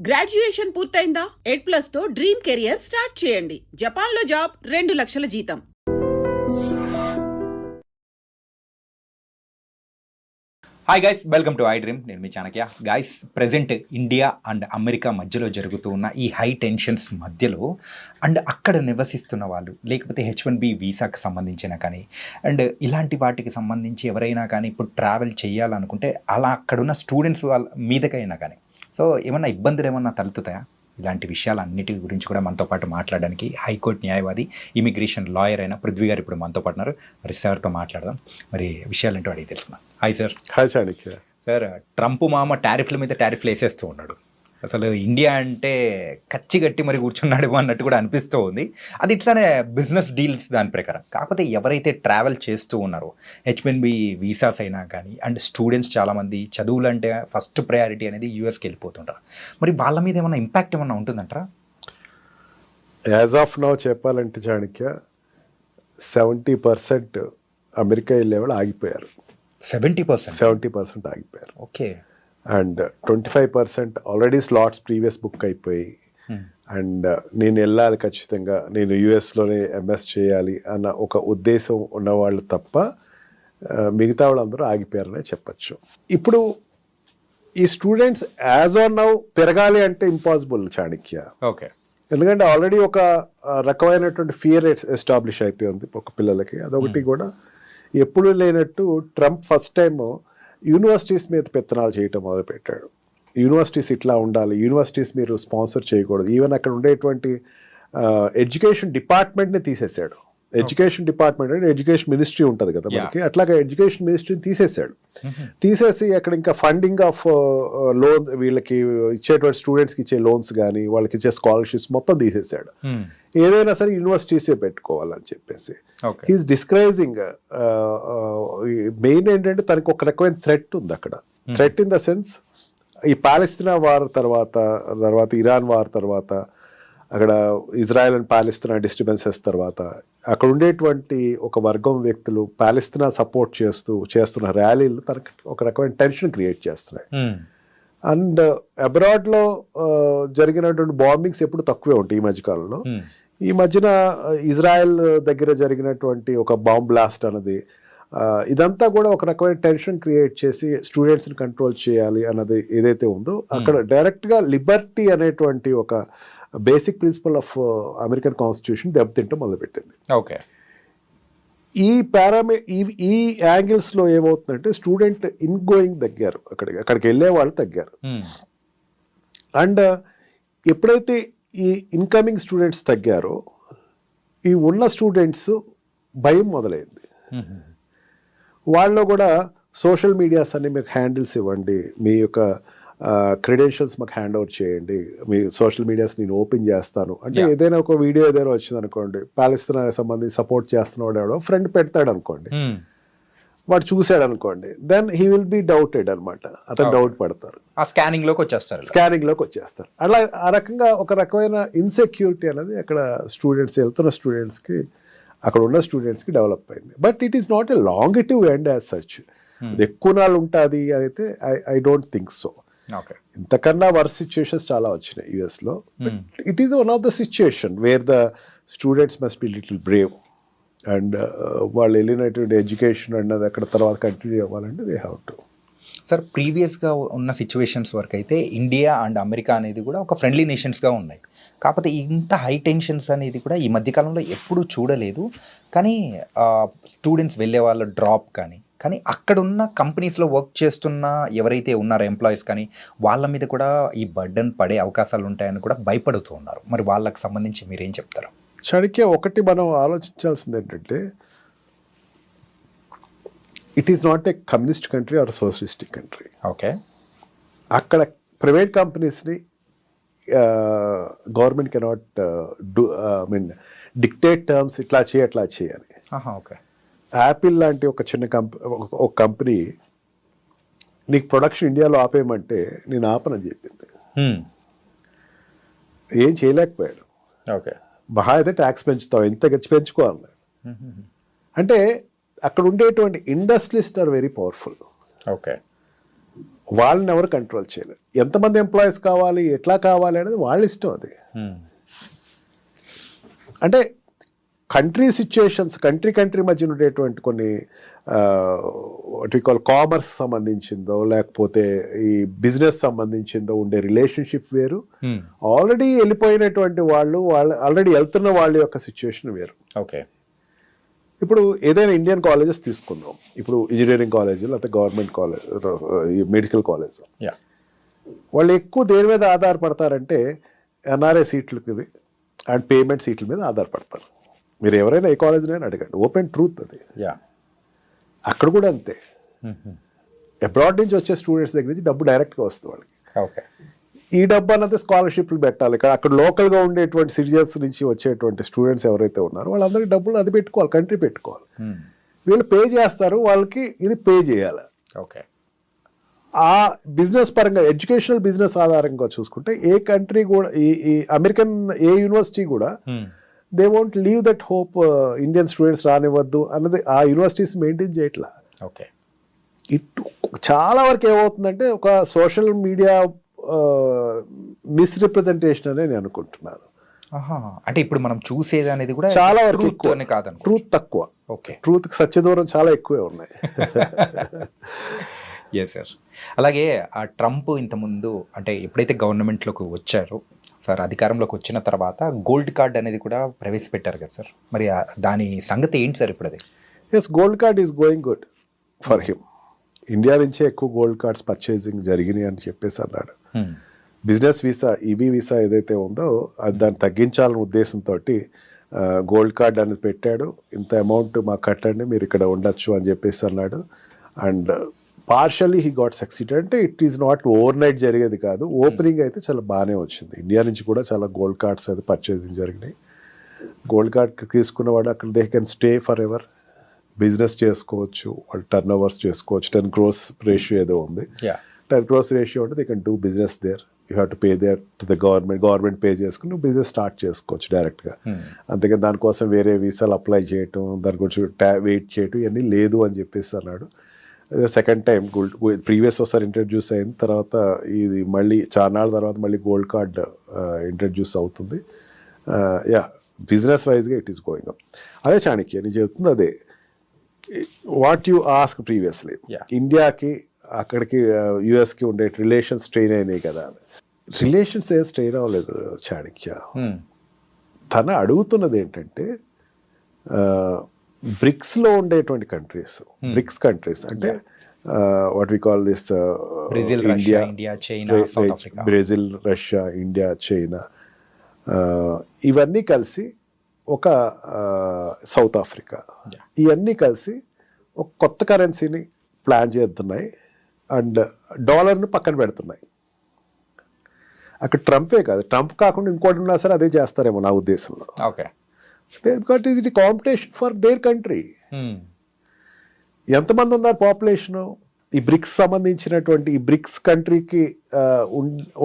Graduation పూర్తయిందా? 8+ తో dream career start చేయండి. జపాన్లో జాబ్, 2 లక్షల జీతం. Hi guys, welcome to I dream. నేను మీ Chanakya. Guys, present India and America మధ్యలో జరుగుతూ ఉన్న ఈ హై టెన్షన్స్ మధ్యలో అండ్ అక్కడ నివసిస్తున్న వాళ్ళు, లేకపోతే H1B వీసాకి సంబంధించిన కానీ అండ్ ఇలాంటి వాటికి సంబంధించి ఎవరైనా కానీ ఇప్పుడు ట్రావెల్ చేయాలనుకుంటే అలా అక్కడున్న స్టూడెంట్స్ వాళ్ళ మీదకైనా కానీ సో ఏమన్నా ఇబ్బందులు ఏమన్నా తలెత్తుతాయా? ఇలాంటి విషయాలన్నిటి గురించి కూడా మనతో పాటు మాట్లాడడానికి హైకోర్టు న్యాయవాది, ఇమిగ్రేషన్ లాయర్ అయిన పృథ్వీ గారు ఇప్పుడు మనతో పాటు ఉన్నారు. మరి సార్తో మాట్లాడదాం. మరి విషయాలు ఏంటో అడిగి తెలుసుకుందాం. Hi sir. Hi Chanakya. Sir, Trump మామ టారిఫ్ల మీద టారిఫ్లు వేసేస్తూ ఉన్నాడు. అసలు ఇండియా అంటే కచ్చి గట్టి మరి కూర్చున్నాడు అన్నట్టు కూడా అనిపిస్తూ ఉంది. అది ఇట్లానే బిజినెస్ డీల్స్ దాని ప్రకారం. కాకపోతే ఎవరైతే ట్రావెల్ చేస్తూ ఉన్నారో H1B వీసాస్ అయినా కానీ అండ్ స్టూడెంట్స్ చాలామంది చదువులు అంటే ఫస్ట్ ప్రయారిటీ అనేది యూఎస్కి వెళ్ళిపోతుంటారు. మరి వాళ్ళ మీద ఏమైనా ఇంపాక్ట్ ఏమన్నా ఉంటుందంటారా? యాజ్ ఆఫ్ నౌ చెప్పాలంటే చాణక్య 70% అమెరికా వెళ్ళే వాళ్ళు ఆగిపోయారు. 70% ఆగిపోయారు. Okay. And 25% already slots previous book అయిపోయి అండ్ నేను వెళ్ళాలి ఖచ్చితంగా, నేను యూఎస్లోనే ఎంఎస్ చేయాలి అన్న ఒక ఉద్దేశం ఉన్నవాళ్ళు తప్ప మిగతా వాళ్ళందరూ ఆగిపోయారనే చెప్పచ్చు. ఇప్పుడు ఈ స్టూడెంట్స్ యాజ్ ఆన్ నౌ పెరగాలి అంటే ఇంపాసిబుల్ చాణక్య. ఓకే. ఎందుకంటే ఆల్రెడీ ఒక రకమైనటువంటి ఫియర్ ఎస్టాబ్లిష్ అయిపోయింది ఒక పిల్లలకి. అదొకటి కూడా ఎప్పుడు లేనట్టు ట్రంప్ ఫస్ట్ టైం యూనివర్సిటీస్ మీద పెత్తనాలు చేయటం మొదలుపెట్టాడు. యూనివర్సిటీస్ ఇట్లా ఉండాలి, యూనివర్సిటీస్ మీరు స్పాన్సర్ చేయకూడదు. ఈవెన్ అక్కడ ఉండేటువంటి ఎడ్యుకేషన్ డిపార్ట్మెంట్ని తీసేశాడు. ఎడ్యుకేషన్ డిపార్ట్మెంట్ అంటే ఎడ్యుకేషన్ మినిస్ట్రీ ఉంటుంది కదా మనకి, అట్లాగే ఎడ్యుకేషన్ మినిస్ట్రీని తీసేశాడు. తీసేసి అక్కడ ఇంకా ఫండింగ్ ఆఫ్ లోన్, వీళ్ళకి ఇచ్చేటువంటి స్టూడెంట్స్కి ఇచ్చే లోన్స్ కానీ వాళ్ళకి ఇచ్చే స్కాలర్షిప్స్ మొత్తం తీసేశాడు. ఏదైనా సరే యూనివర్సిటీసే పెట్టుకోవాలని చెప్పేసి హీఈస్ డిస్కరేజింగ్. మెయిన్ ఏంటంటే తనకు ఒక రకమైన థ్రెట్ ఉంది అక్కడ. థ్రెట్ ఇన్ ద సెన్స్, ఈ పాలస్తీనా వార్ తర్వాత ఇరాన్ వార్ తర్వాత, అక్కడ ఇజ్రాయెల్ అండ్ పాలస్తీనా డిస్టర్బెన్సెస్ తర్వాత అక్కడ ఉండేటువంటి ఒక వర్గం వ్యక్తులు పాలస్తీనా సపోర్ట్ చేస్తున్న ర్యాలీలు తనకు ఒక రకమైన టెన్షన్ క్రియేట్ చేస్తున్నాయి. అండ్ అబ్రాడ్లో జరిగినటువంటి బాంబింగ్స్ ఎప్పుడు తక్కువే ఉంటాయి ఈ మధ్యకాలంలో. ఈ మధ్యన ఇజ్రాయెల్ దగ్గర జరిగినటువంటి ఒక బాంబ్ బ్లాస్ట్ అన్నది, ఇదంతా కూడా ఒక రకమైన టెన్షన్ క్రియేట్ చేసి స్టూడెంట్స్ని కంట్రోల్ చేయాలి అన్నది ఏదైతే ఉందో అక్కడ డైరెక్ట్గా లిబర్టీ అనేటువంటి ఒక basic principle of American constitution దెబ్బతింటూ మొదలుపెట్టింది. ఓకే. ఈ యాంగిల్స్లో ఏమవుతుందంటే స్టూడెంట్ ఇన్ గోయింగ్ తగ్గారు, అక్కడికి వెళ్ళే వాళ్ళు తగ్గారు. అండ్ ఎప్పుడైతే ఈ ఇన్కమింగ్ స్టూడెంట్స్ తగ్గారో ఈ ఉన్న స్టూడెంట్స్ భయం మొదలైంది. వాళ్ళు కూడా సోషల్ మీడియాస్ అన్ని మీకు హ్యాండిల్స్ ఇవ్వండి, మీ యొక్క క్రెడెన్షియల్స్ మాకు హ్యాండ్ ఓవర్ చేయండి, మీ సోషల్ మీడియాస్ నేను ఓపెన్ చేస్తాను అంటే ఏదైనా ఒక వీడియో ఏదైనా వచ్చింది అనుకోండి, పాలస్తీనాకి సంబంధించి సపోర్ట్ చేస్తున్నవాడు ఎవడో ఫ్రెండ్ పెడతాడు అనుకోండి, వాడు చూశాడు అనుకోండి, then he will be doubted అనమాట. అతను డౌట్ పడతారు, స్కానింగ్ లోకి వచ్చేస్తారు. అలా ఆ రకంగా ఒక రకమైన ఇన్సెక్యూరిటీ అనేది అక్కడ వెళ్తున్న స్టూడెంట్స్కి, అక్కడ ఉన్న స్టూడెంట్స్కి డెవలప్ అయింది. But it is not a longitive end as such. అది ఎక్కువ నాళ్ళు ఉంటుంది అయితే ఐ డోంట్ థింక్ సో. ఇంతకన్నా వర్స్ సిచ్యుయేషన్స్ చాలా వచ్చినాయి యుఎస్లో. It is one of the situation where the students must be little brave and వాళ్ళు వెళ్ళినటువంటి ఎడ్యుకేషన్ అన్నది అక్కడ తర్వాత కంటిన్యూ అవ్వాలంటే దే హ్యావ్ టు. సార్, ప్రీవియస్గా ఉన్న సిచ్యువేషన్స్ వరకు అయితే ఇండియా అండ్ అమెరికా అనేది కూడా ఒక ఫ్రెండ్లీ నేషన్స్గా ఉన్నాయి. కాకపోతే ఇంత హై టెన్షన్స్ అనేది కూడా ఈ మధ్యకాలంలో ఎప్పుడూ చూడలేదు. కానీ స్టూడెంట్స్ వెళ్ళే వాళ్ళ డ్రాప్ కానీ అక్కడున్న కంపెనీస్లో వర్క్ చేస్తున్న ఎవరైతే ఉన్నారో ఎంప్లాయీస్ కానీ వాళ్ళ మీద కూడా ఈ బర్డన్ పడే అవకాశాలు ఉంటాయని కూడా భయపడుతూ ఉన్నారు. మరి వాళ్ళకి సంబంధించి మీరేం చెప్తారు? చాణక్య, ఒకటి మనం ఆలోచించాల్సింది ఏంటంటే it is not a communist country or socialistic country. Okay. అక్కడ ప్రైవేట్ కంపెనీస్ని గవర్నమెంట్ కెనాట్ డిక్టేట్ టర్మ్స్, ఇట్లా చేయాలి. ఓకే. యాపిల్ లాంటి ఒక చిన్న కంపెనీ నీకు ప్రొడక్షన్ ఇండియాలో ఆపేయమంటే నేను ఆపనని చెప్పింది. ఏం చేయలేకపోయాడు. ఓకే. మహా అయితే ట్యాక్స్ పెంచుతావు, ఎంత పెంచుకోవాలి. అంటే అక్కడ ఉండేటువంటి industrialist are very powerful. Okay. వాళ్ళని ఎవరు కంట్రోల్ చేయలేరు. ఎంతమంది ఎంప్లాయీస్ కావాలి, ఎట్లా కావాలి అనేది వాళ్ళ ఇష్టం. అది అంటే కంట్రీ సిచ్యుయేషన్స్, కంట్రీ మధ్య ఉండేటువంటి కొన్ని వాట్ వి కాల్ కామర్స్ సంబంధించిందో లేకపోతే ఈ బిజినెస్ సంబంధించిందో ఉండే రిలేషన్షిప్ వేరు, ఆల్రెడీ వెళ్ళిపోయినటువంటి వాళ్ళు ఆల్రెడీ వెళ్తున్న వాళ్ళ యొక్క సిచ్యుయేషన్ వేరు. ఓకే, ఇప్పుడు ఏదైనా ఇండియన్ కాలేజెస్ తీసుకుందాం, ఇప్పుడు ఇంజనీరింగ్ కాలేజ్ లేకపోతే గవర్నమెంట్ కాలేజ్, మెడికల్ కాలేజ్, వాళ్ళు ఎక్కువ దేని మీద ఆధారపడతారంటే ఎన్ఆర్ఐ సీట్లకి అండ్ పేమెంట్ సీట్ల మీద ఆధారపడతారు. మీరు ఎవరైనా ఏ కాలేజ్నైనా అడగండి, ఓపెన్ ట్రూత్ అది. అక్కడ కూడా అంతే, అబ్రాడ్ నుంచి వచ్చే స్టూడెంట్స్ దగ్గర నుంచి డబ్బు డైరెక్ట్గా వస్తుంది వాళ్ళకి. ఓకే, ఈ డబ్బు అన్నది స్కాలర్షిప్లు పెట్టాలి. అక్కడ లోకల్గా ఉండేటువంటి సిటిజన్స్ నుంచి వచ్చేటువంటి స్టూడెంట్స్ ఎవరైతే ఉన్నారో వాళ్ళందరికీ డబ్బులు అది పెట్టుకోవాలి, కంట్రీ పెట్టుకోవాలి. వీళ్ళు పే చేస్తారు, వాళ్ళకి ఇది పే చేయాలి. ఓకే, ఆ బిజినెస్ పరంగా ఎడ్యుకేషనల్ బిజినెస్ ఆధారంగా చూసుకుంటే ఏ కంట్రీ కూడా ఈ అమెరికన్ ఏ యూనివర్సిటీ కూడా they won't leave that hope Indian students రానివ్వద్దు అన్నది ఆ యూనివర్సిటీస్ మెయింటైన్ చేయట్లా. ఓకే, ఇటు చాలా వరకు ఏమవుతుందంటే ఒక సోషల్ మీడియా మిస్రిప్రజెంటేషన్ అనే నేను అనుకుంటున్నాను. అంటే ఇప్పుడు మనం చూసేది అనేది కూడా చాలా వరకు కాదు, ట్రూత్ తక్కువ. ఓకే, ట్రూత్ కి సత్య దూరం చాలా ఎక్కువే ఉన్నాయి. Yes sir. అలాగే ఆ ట్రంప్ ఇంతకుముందు అంటే ఎప్పుడైతే గవర్నమెంట్లోకి వచ్చారో సార్, అధికారంలోకి వచ్చిన తర్వాత గోల్డ్ కార్డ్ అనేది కూడా ప్రవేశపెట్టారు కదా సార్, మరి దాని సంగతి ఏంటి సార్ ఇప్పుడు అది? Yes, gold card is going good for him. India నుంచే ఎక్కువ గోల్డ్ కార్డ్స్ పర్చేసింగ్ జరిగినాయి అని చెప్పేసి అన్నాడు. బిజినెస్ వీసా, ఈబీ వీసా ఏదైతే ఉందో అది దాన్ని తగ్గించాలనే ఉద్దేశంతో గోల్డ్ కార్డ్ అనేది పెట్టాడు. ఇంత అమౌంట్ మాకు కట్టండి, మీరు ఇక్కడ ఉండొచ్చు అని చెప్పేసి అన్నాడు. And partially he got succeeded. అంటే it is not overnight జరిగేది కాదు, ఓపెనింగ్ అయితే చాలా బాగానే వచ్చింది. ఇండియా నుంచి కూడా చాలా గోల్డ్ కార్డ్స్ అయితే పర్చేసింగ్ జరిగినాయి. గోల్డ్ కార్డ్ తీసుకున్న వాడు అక్కడ they can stay for ever, business చేసుకోవచ్చు, వాళ్ళు టర్న్ ఓవర్స్ చేసుకోవచ్చు. 10 crores రేషియో ఏదో ఉంది, 10 crores రేషియో ఉంటే they can do business there. You have to pay there to the government pay చేసుకుని నువ్వు బిజినెస్ స్టార్ట్ చేసుకోవచ్చు డైరెక్ట్గా. అంతేకాని దానికోసం వేరే వీసాలు అప్లై చేయటం, దాని గురించి వెయిట్ చేయటం ఇవన్నీ లేదు అని చెప్పేసి అన్నాడు. సెకండ్ టైం ప్రీవియస్ ఒకసారి ఇంట్రడ్యూస్ అయిన తర్వాత ఇది మళ్ళీ చాలానాళ్ళ తర్వాత మళ్ళీ గోల్డ్ కార్డ్ ఇంట్రడ్యూస్ అవుతుంది. యా, బిజినెస్ వైజ్గా ఇట్ ఈస్ గోయింగ్ అప్. అదే చాణక్య నేను చెప్తుంది అదే. వాట్ యు ఆస్క్ ప్రీవియస్లీ, ఇండియాకి అక్కడికి యుఎస్కి ఉండే రిలేషన్స్ స్ట్రెయిన్ అయినాయి కదా. రిలేషన్స్ ఏం స్ట్రెయిన్ అవ్వలేదు చాణక్య. తన అడుగుతున్నది ఏంటంటే బ్రిక్స్లో ఉండేటువంటి కంట్రీస్, బ్రిక్స్ కంట్రీస్ అంటే what we call this Brazil, Russia, India, China, ఇవన్నీ కలిసి ఒక సౌత్ ఆఫ్రికా, ఇవన్నీ కలిసి ఒక కొత్త కరెన్సీని ప్లాన్ చేస్తున్నాయి అండ్ డాలర్ను పక్కన పెడుతున్నాయి. అక్కడ ట్రంపే కాదు, ట్రంప్ కాకుండా ఇంకోటి ఉన్నా సరే అదే చేస్తారేమో నా ఉద్దేశంలో. Okay, because is it competition for their country. ఎంతమంది ఉన్నారు పాపులేషను ఈ బ్రిక్స్ సంబంధించినటువంటి, ఈ బ్రిక్స్ కంట్రీకి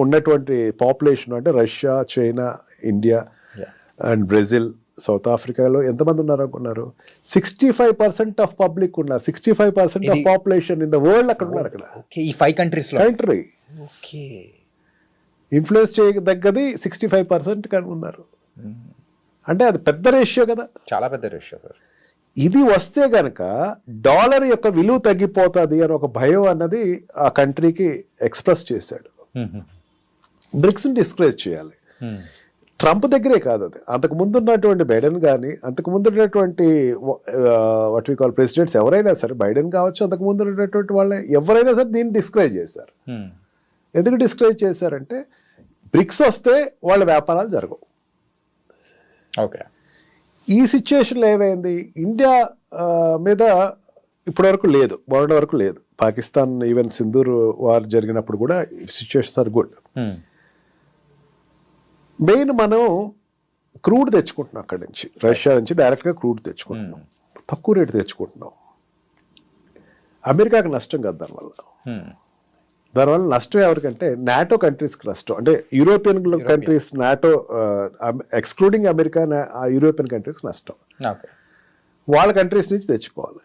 ఉన్నటువంటి పాపులేషన్ అంటే Russia, China, India and Brazil, south ఆఫ్రికాలో ఎంతమంది ఉన్నారు అనుకున్నారు? 65% ఆఫ్ పబ్లిక్ ఉన్నారు, 65% of population in the world అక్కడ ఉన్నారు. అక్కడ ఈ 5 countries కంట్రీ ఇన్ఫ్లుయెన్స్ చేయదగ్గది 65% కానీ ఉన్నారు. అంటే అది పెద్ద రేషియో కదా, చాలా పెద్ద రేషియో సార్. ఇది వస్తే గనక డాలర్ యొక్క విలువ తగ్గిపోతుంది అని ఒక భయం అన్నది ఆ కంట్రీకి ఎక్స్ప్రెస్ చేశాడు. బ్రిక్స్ని డిస్కరేజ్ చేయాలి. ట్రంప్ దగ్గరే కాదు అది, అంతకు ముందు ఉన్నటువంటి బైడెన్ కానీ, అంతకు ముందు ఉన్నటువంటి వాట్ వి కాల్ ప్రెసిడెంట్స్ ఎవరైనా సరే, బైడెన్ కావచ్చు, అంతకు ముందు ఉన్నటువంటి వాళ్ళని ఎవరైనా సరే దీన్ని డిస్కరేజ్ చేశారు. ఎందుకు డిస్కరేజ్ చేశారంటే బ్రిక్స్ వస్తే వాళ్ళ వ్యాపారాలు జరగవు. ఓకే, ఈ సిచ్యుయేషన్లో ఏమైంది, ఇండియా మీద ఇప్పటి వరకు లేదు, మొన్నటి వరకు లేదు. పాకిస్తాన్ ఈవెన్ సింధూర్ వార్ జరిగినప్పుడు కూడా సిచ్యుయేషన్స్ ఆర్ గుడ్. మెయిన్ మనం క్రూడ్ తెచ్చుకుంటున్నాం అక్కడి నుంచి, రష్యా నుంచి డైరెక్ట్గా క్రూడ్ తెచ్చుకుంటున్నాం, తక్కువ రేటు తెచ్చుకుంటున్నాం. అమెరికాకి నష్టం కదా దానివల్ల నష్టం ఎవరికంటే నాటో కంట్రీస్కి నష్టం. అంటే European countries, NATO excluding America, European కంట్రీస్కి నష్టం. వాళ్ళ కంట్రీస్ నుంచి తెచ్చుకోవాలి,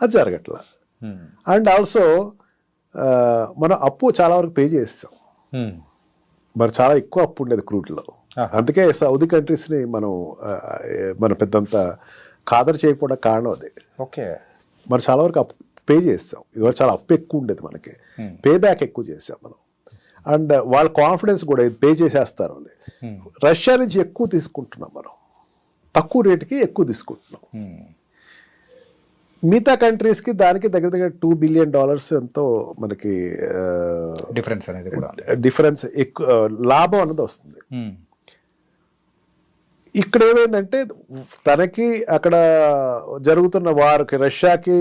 అది జరగట్లా. అండ్ ఆల్సో మనం అప్పు చాలా వరకు పే చేస్తాం. Hmm. మరి చాలా ఎక్కువ అప్పు ఉండేది క్రూడ్లో. అందుకే సౌదీ కంట్రీస్ని మనం పెద్దంత ఖాదరు చేయకపోవడం కారణం అదే. ఓకే. మనం చాలా వరకు అప్పు పే చేస్తాం. ఇదివరకు చాలా అప్పు ఎక్కువ ఉండేది మనకి, పే బ్యాక్ ఎక్కువ చేసాం మనం. అండ్ వాళ్ళ కాన్ఫిడెన్స్ కూడా ఇది పే చేసేస్తారు అని. రష్యా నుంచి ఎక్కువ తీసుకుంటున్నాం మనం, తక్కువ రేటుకి ఎక్కువ తీసుకుంటున్నాం. మిగతా కంట్రీస్కి దానికి దగ్గర దగ్గర $2 బిలియన్ ఎంతో మనకి డిఫరెన్స్ అనేది కూడా డిఫరెన్స్ ఎక్కువ లాభం అన్నది వస్తుంది. ఇక్కడ ఏమైందంటే తనకి అక్కడ జరుగుతున్న వార్కి, రష్యాకి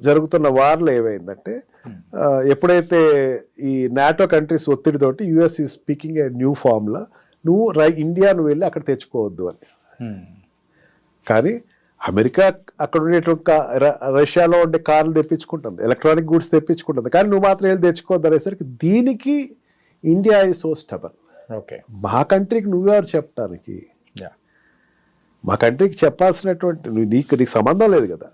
జరుగుతున్న వార్లో ఏమైందంటే ఎప్పుడైతే ఈ నాటో కంట్రీస్ ఒత్తిడితోటి యుఎస్ ఈ స్పీకింగ్ ఏ న్యూ ఫార్మ్లా, నువ్వు ఇండియా నువ్వు వెళ్ళి అక్కడ తెచ్చుకోవద్దు అని. కానీ అమెరికా అక్కడ ఉండేటువంటి రష్యాలో ఉండే కార్లు తెప్పించుకుంటుంది, ఎలక్ట్రానిక్ గూడ్స్ తెప్పించుకుంటుంది, కానీ నువ్వు మాత్రం వెళ్ళి తెచ్చుకోవద్దు అనేసరికి దీనికి India is so stubborn. Okay, మా కంట్రీకి నువ్వెవరు చెప్పడానికి? మా కంట్రీకి చెప్పాల్సినటువంటి నీకు సంబంధం లేదు కదా.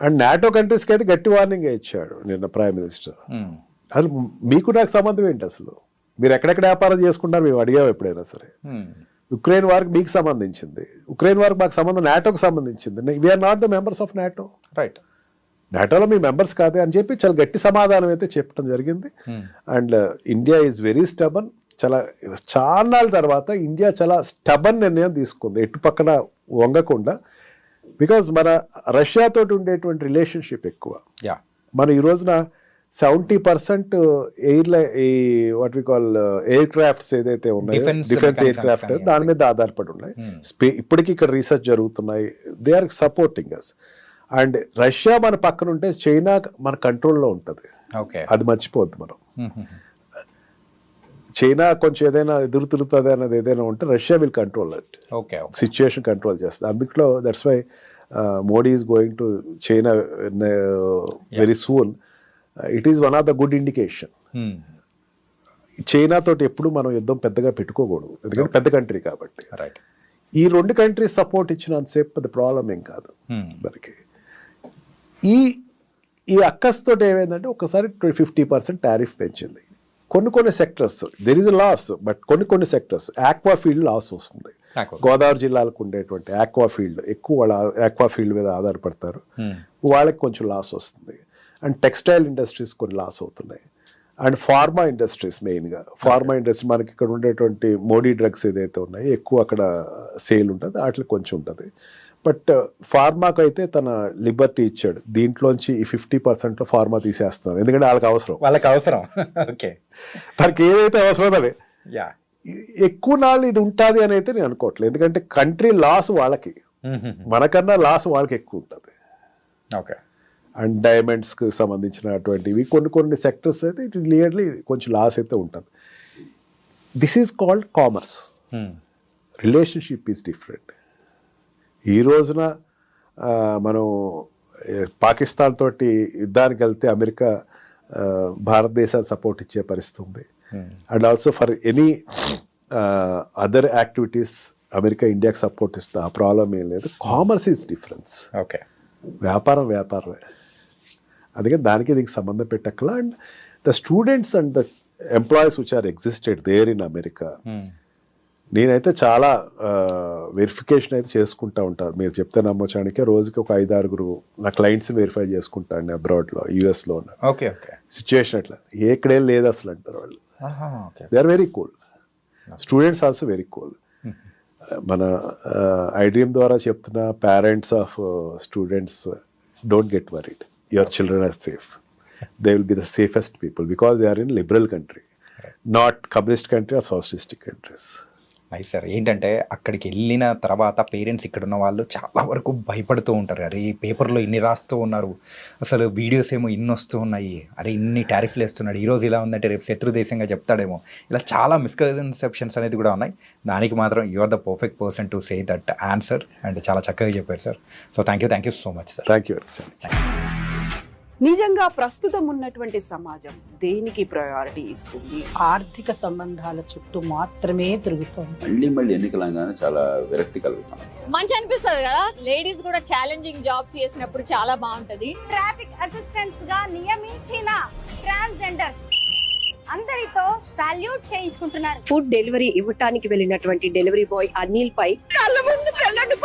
అండ్ నాటో కంట్రీస్కి అయితే గట్టి వార్నింగ్ ఇచ్చాడు నిన్న ప్రైమ్ మినిస్టర్. అసలు మీకు నాకు సంబంధం ఏంటి? అసలు మీరు ఎక్కడెక్కడ వ్యాపారం చేసుకుంటారు మేము అడిగాము ఎప్పుడైనా సరే. ఉక్రెయిన్ వార్కి మీకు సంబంధించింది, ఉక్రెయిన్ వార్కి మాకు సంబంధం నాటోకి సంబంధించింది. We are not the members of NATO. Right, నాటోలో మీ మెంబర్స్ కాదే అని చెప్పి చాలా గట్టి సమాధానం అయితే చెప్పడం జరిగింది. And India is very stubborn. చాలా తర్వాత ఇండియా చాలా స్టబన్ నిర్ణయం తీసుకుంది, ఎటు పక్కన వంగకుండా. బికాజ్ మన రష్యాతో ఉండేటువంటి రిలేషన్షిప్ ఎక్కువ. మనం ఈ రోజున 70% what we call aircrafts ఏదైతే ఉన్నాయో, డిఫెన్స్ ఎయిర్ క్రాఫ్ట్, దాని మీద ఆధారపడి ఉన్నాయి. ఇప్పటికీ ఇక్కడ రీసెర్చ్ జరుగుతున్నాయి. They are supporting us. And Russia మన పక్కన ఉంటే చైనా మన కంట్రోల్లో ఉంటుంది. అది మర్చిపోద్దు మనం. చైనా కొంచెం ఏదైనా ఎదురు తిరుగుతుంది అన్నది ఏదైనా ఉంటే Russia will control that. Situation control చేస్తుంది. అందులో that's why Modi is going to China very soon. It is one of the good indication. China తోటి ఎప్పుడు మనం యుద్ధం పెద్దగా పెట్టుకోకూడదు, ఎందుకంటే పెద్ద కంట్రీ కాబట్టి. ఈ రెండు కంట్రీస్ సపోర్ట్ ఇచ్చినంతసేపు పెద్ద ప్రాబ్లం ఏం కాదు మనకి. ఈ అక్కస్తో ఏమైందంటే ఒకసారి 50% టారిఫ్ పెంచింది. కొన్ని sectors there is loss, but కొన్ని సెక్టర్స్ ఆక్వా ఫీల్డ్ లాస్ వస్తుంది. గోదావరి జిల్లాలకు ఉండేటువంటి ఆక్వా ఫీల్డ్ ఎక్కువ, వాళ్ళ ఆక్వా ఫీల్డ్ మీద ఆధారపడతారు, వాళ్ళకి కొంచెం లాస్ వస్తుంది. అండ్ టెక్స్టైల్ ఇండస్ట్రీస్ కొన్ని లాస్ అవుతున్నాయి. అండ్ ఫార్మా ఇండస్ట్రీస్, మెయిన్గా ఫార్మా ఇండస్ట్రీ మనకి ఇక్కడ ఉండేటువంటి మోడీ డ్రగ్స్ ఏదైతే ఉన్నాయో ఎక్కువ అక్కడ సేల్ ఉంటుంది, వాటికి కొంచెం ఉంటుంది. బట్ ఫార్మాకు అయితే తన లిబర్టీ ఇచ్చాడు, దీంట్లోంచి ఈ 50% ఫార్మా తీసేస్తున్నారు, ఎందుకంటే వాళ్ళకి అవసరం. ఓకే, తనకి ఏదైతే అవసరం అదే ఎక్కువ నాళ్ళు ఇది ఉంటుంది అని అయితే నేను అనుకోవట్లేదు. ఎందుకంటే కంట్రీ లాస్ వాళ్ళకి, మనకన్నా లాస్ వాళ్ళకి ఎక్కువ ఉంటుంది. ఓకే. అండ్ డైమండ్స్కి సంబంధించినటువంటివి కొన్ని సెక్టర్స్ అయితే ఇట్ క్లియర్లీ కొంచెం లాస్ అయితే ఉంటుంది. This is called commerce. Relationship is different. ఈ రోజున మనం పాకిస్తాన్ తోటి యుద్ధానికి వెళ్తే అమెరికా భారతదేశానికి సపోర్ట్ ఇచ్చే పరిస్థితి ఉంది. And also for any other activities America ఇండియాకి సపోర్ట్ ఇస్తా, ఆ ప్రాబ్లం ఏం లేదు. Commerce is difference. ఓకే, వ్యాపారమే. అందుకే దానికి దీనికి సంబంధం పెట్టక్కల. And the students and the employees which are existed there in America, నేనైతే చాలా వెరిఫికేషన్ అయితే చేసుకుంటా ఉంటాను. మీరు చెప్తే నమ్మొచ్చానికే రోజుకి ఒక 5-6 నా క్లయింట్స్ వెరిఫై చేసుకుంటాను అబ్రాడ్లో, యూఎస్లో ఉన్న సిచ్యువేషన్ అట్లా ఎక్కడేం లేదు అసలు అంటారు వాళ్ళు. They are very cool. Students also very cool. మన ఐడ్రీమ్ ద్వారా చెప్తున్న parents of students, don't get worried, your children are safe. They will be the safest people because they are in liberal country, not communist country or socialistic countries. Nice sir. ఏంటంటే అక్కడికి వెళ్ళిన తర్వాత parents ఇక్కడ ఉన్న వాళ్ళు చాలా వరకు భయపడుతూ ఉంటారు. అరే ఈ పేపర్లో ఇన్ని రాస్తూ ఉన్నారు, అసలు వీడియోస్ ఏమో ఇన్ని వస్తూ ఉన్నాయి, అరే ఇన్ని టారిఫ్లు వేస్తున్నాడు, ఈరోజు ఇలా ఉందంటే రేపు శత్రు దేశంగా చెప్తాడేమో, ఇలా చాలా మిస్కన్సెప్షన్స్ అనేది కూడా ఉన్నాయి. దానికి మాత్రం you are the perfect person to say that answer. And చాలా చక్కగా చెప్పారు sir. So thank you so much sir. Thank you. నిజంగా ప్రస్తుతం ఉన్నటువంటి సమాజం దేనికి ప్రయారిటీ ఇస్తుంది? ఆర్థిక సంబంధాల చుట్టూ మాత్రమే తిరుగుతోంది. మళ్ళీ ఎన్నికలంగానే చాలా విరక్తి కలుగుతాం. మంచి అనిపిస్తుంది కదా, లేడీస్ కూడా ఛాలెంజింగ్ జాబ్స్ చేసినప్పుడు చాలా బాగుంటది. ట్రాఫిక్ అసిస్టెంట్స్ గా నియమించిన ట్రాన్స్జెండర్స్ అందరితో సాల్యూట్ చేయించుకుంటున్నారు. ఫుడ్ డెలివరీ ఇవ్వటానికి వెళ్ళినటువంటి డెలివరీ బాయ్ అనిల్ పై కళ్ళ ముందు పెళ్ళండి